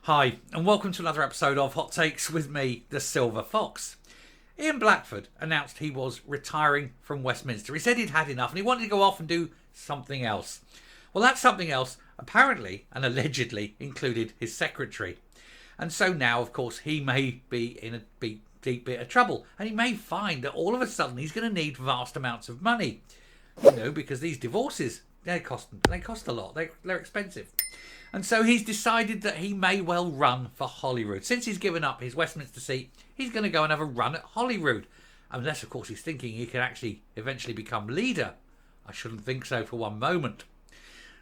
Hi, and welcome to another episode of Hot Takes with me, the Silver Fox. Ian Blackford announced he was retiring from Westminster. He said he'd had enough and he wanted to go off and do something else. Well, that something else apparently and allegedly included his secretary. And so now, of course, he may be in a deep bit of trouble. And he may find that all of a sudden he's going to need vast amounts of money. You know, because these divorces, they cost a lot. They're expensive. And so he's decided that he may well run for Holyrood. Since he's given up his Westminster seat, he's going to go and have a run at Holyrood. Unless, of course, he's thinking he can actually eventually become leader. I shouldn't think so for one moment.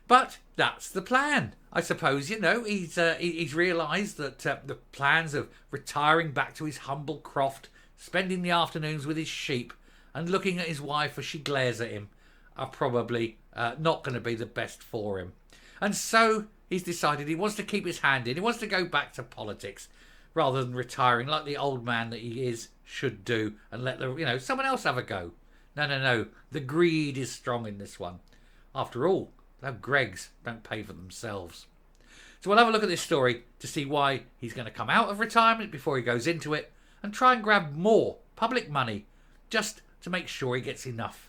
But that's the plan. I suppose, you know, he's realised that the plans of retiring back to his humble croft, spending the afternoons with his sheep and looking at his wife as she glares at him are probably not going to be the best for him. And so he's decided he wants to keep his hand in. He wants to go back to politics rather than retiring like the old man that he is should do and let someone else have a go. No. The greed is strong in this one. After all, the Gregs don't pay for themselves. So we'll have a look at this story to see why he's going to come out of retirement before he goes into it and try and grab more public money just to make sure he gets enough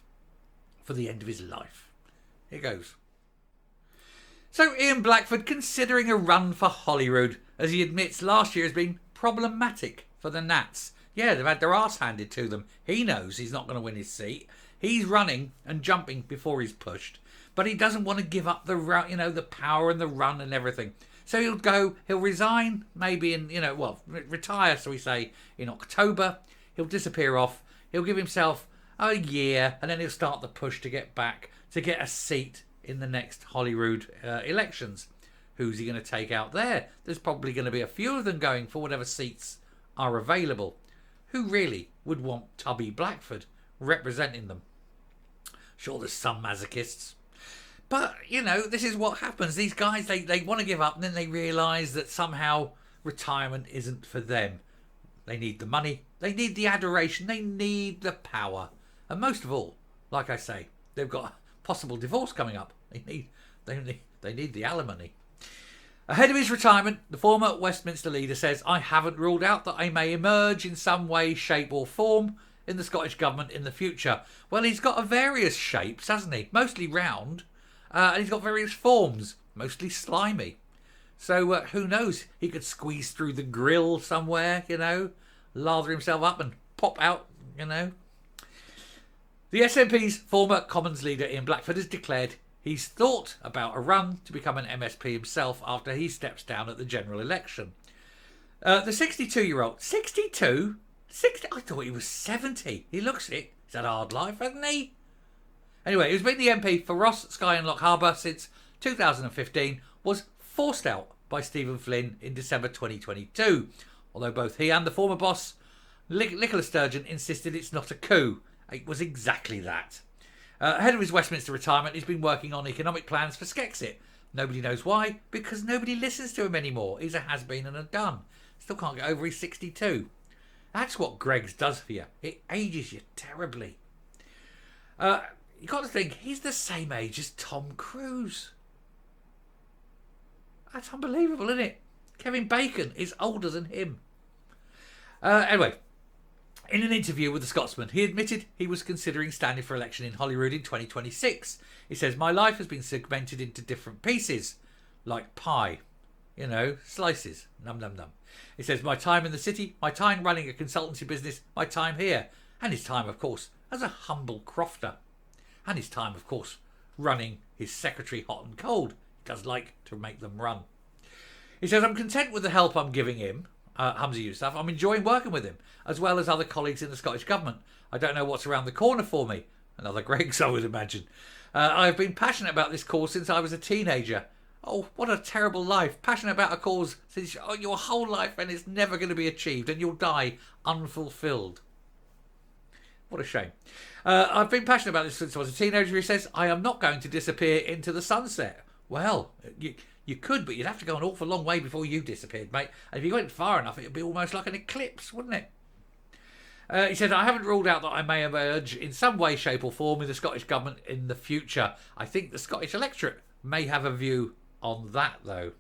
for the end of his life. Here goes. So Ian Blackford considering a run for Holyrood, as he admits last year has been problematic for the Nats. Yeah, they've had their arse handed to them. He knows he's not going to win his seat. He's running and jumping before he's pushed. But he doesn't want to give up the power and the run and everything. So he'll resign maybe retire, so we say, in October. He'll disappear off. He'll give himself a year and then he'll start the push to get back, to get a seat in the next Holyrood elections. Who's he going to take out there? There's probably going to be a few of them going for whatever seats are available. Who really would want Tubby Blackford representing them? Sure, there's some masochists. But, this is what happens. These guys, they want to give up and then they realise that somehow retirement isn't for them. They need the money. They need the adoration. They need the power. And most of all, like I say, they've got a possible divorce coming up. They need the alimony. Ahead of his retirement, the former Westminster leader says, "I haven't ruled out that I may emerge in some way, shape or form in the Scottish Government in the future." Well, he's got various shapes, hasn't he? Mostly round. And he's got various forms, mostly slimy. So who knows? He could squeeze through the grill somewhere, lather himself up and pop out, The SNP's former Commons leader Ian Blackford has declared he's thought about a run to become an MSP himself after he steps down at the general election. The 62-year-old... 62? 60? I thought he was 70. He looks it. He's had a hard life, hasn't he? Anyway, he's been the MP for Ross, Skye and Loch Harbour since 2015, was forced out by Stephen Flynn in December 2022, although both he and the former boss, Nicola Sturgeon, insisted it's not a coup. It was exactly that. Ahead of his Westminster retirement, he's been working on economic plans for Skexit. Nobody knows why, because nobody listens to him anymore. He's a has-been and a done. Still can't get over his 62. That's what Greggs does for you. It ages you terribly. You've got to think, he's the same age as Tom Cruise. That's unbelievable, isn't it? Kevin Bacon is older than him. Anyway, in an interview with The Scotsman, he admitted he was considering standing for election in Holyrood in 2026. He says, "My life has been segmented into different pieces, like pie. Slices. Num, num, num." He says, "My time in the city, my time running a consultancy business, my time here, and his time, of course, as a humble crofter. And his time, of course, running his secretary hot and cold. He does like to make them run." He says, "I'm content with the help I'm giving him, Humza Yousaf. I'm enjoying working with him, as well as other colleagues in the Scottish Government. I don't know what's around the corner for me." Another Greggs, I would imagine. "I've been passionate about this cause since I was a teenager." Oh, what a terrible life. Passionate about a cause since your whole life and it's never going to be achieved and you'll die unfulfilled. What a shame. "I've been passionate about this since I was a teenager," he says. "I am not going to disappear into the sunset." Well, you could, but you'd have to go an awful long way before you disappeared, mate. And if you went far enough, it'd be almost like an eclipse, wouldn't it? He said, "I haven't ruled out that I may emerge in some way, shape or form in the Scottish Government in the future. I think the Scottish electorate may have a view on that, though."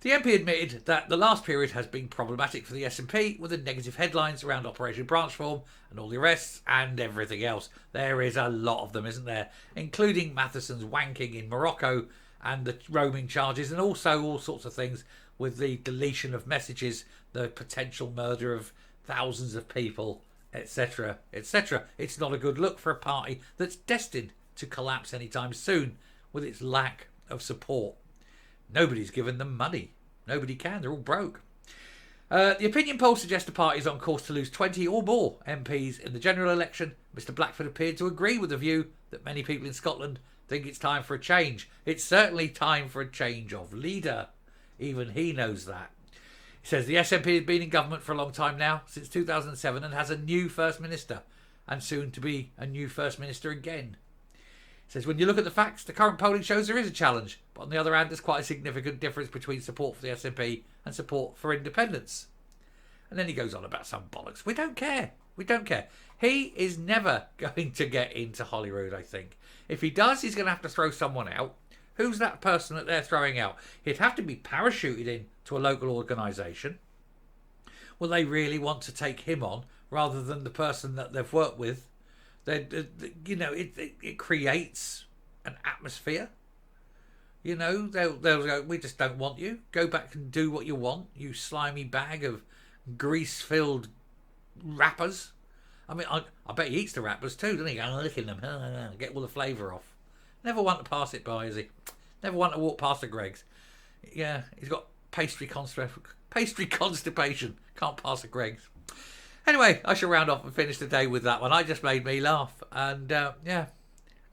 The MP admitted that the last period has been problematic for the SNP, with the negative headlines around Operation Branchform and all the arrests and everything else. There is a lot of them, isn't there? Including Matheson's wanking in Morocco and the roaming charges, and also all sorts of things with the deletion of messages, the potential murder of thousands of people, etc., etc. It's not a good look for a party that's destined to collapse anytime soon with its lack of support. Nobody's given them money. Nobody can. They're all broke. The opinion poll suggests the party is on course to lose 20 or more MPs in the general election. Mr Blackford appeared to agree with the view that many people in Scotland think it's time for a change. It's certainly time for a change of leader. Even he knows that. He says the SNP has been in government for a long time now, since 2007, and has a new First Minister, and soon to be a new First Minister again. He says when you look at the facts, the current polling shows there is a challenge, but on the other hand, there's quite a significant difference between support for the SNP and support for independence. And then he goes on about some bollocks. We don't care. We don't care. He is never going to get into Holyrood, I think. If he does, he's going to have to throw someone out. Who's that person that they're throwing out? He'd have to be parachuted in to a local organisation. Will they really want to take him on rather than the person that they've worked with? It creates an atmosphere. They'll go, we just don't want you. Go back and do what you want, you slimy bag of grease-filled wrappers. I mean, I bet he eats the wrappers too, doesn't he? I'm licking them, get all the flavour off. Never want to pass it by, is he? Never want to walk past the Greggs. Yeah, he's got pastry constipation. Can't pass the Greggs. Anyway, I shall round off and finish the day with that one. I just made me laugh. And,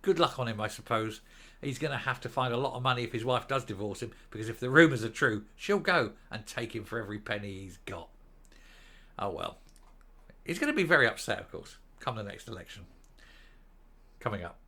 good luck on him, I suppose. He's going to have to find a lot of money if his wife does divorce him, because if the rumours are true, she'll go and take him for every penny he's got. Oh, well. He's going to be very upset, of course, come the next election. Coming up.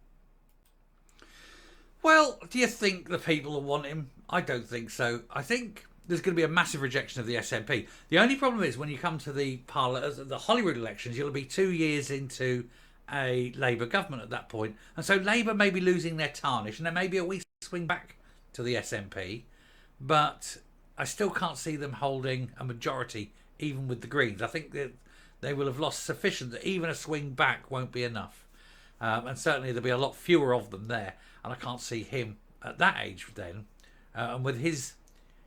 Well, do you think the people will want him? I don't think so. I think there's going to be a massive rejection of the SNP. The only problem is when you come to the Holyrood elections, you'll be 2 years into a Labour government at that point. And so Labour may be losing their tarnish and there may be a wee swing back to the SNP. But I still can't see them holding a majority, even with the Greens. I think that they will have lost sufficient that even a swing back won't be enough. And certainly there'll be a lot fewer of them there. And I can't see him at that age then. And with his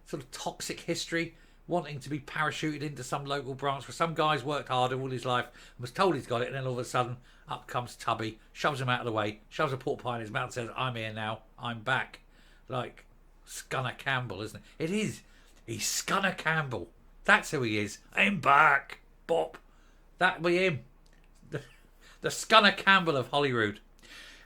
sort of toxic history, wanting to be parachuted into some local branch where some guy's worked harder all his life and was told he's got it, and then all of a sudden up comes Tubby, shoves him out of the way, shoves a pork pie in his mouth and says, I'm here now, I'm back. Like Scunner Campbell, isn't it? It is. He's Scunner Campbell. That's who he is. I'm back. Bop. That'll be him. The Scunner Campbell of Holyrood.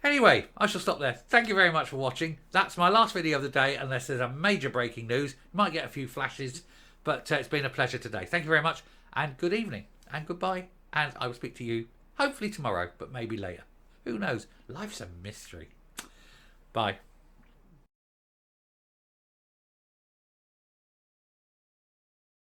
Anyway, I shall stop there. Thank you very much for watching. That's my last video of the day, unless there's a major breaking news. You might get a few flashes, but it's been a pleasure today. Thank you very much, and good evening, and goodbye. And I will speak to you hopefully tomorrow, but maybe later. Who knows? Life's a mystery. Bye.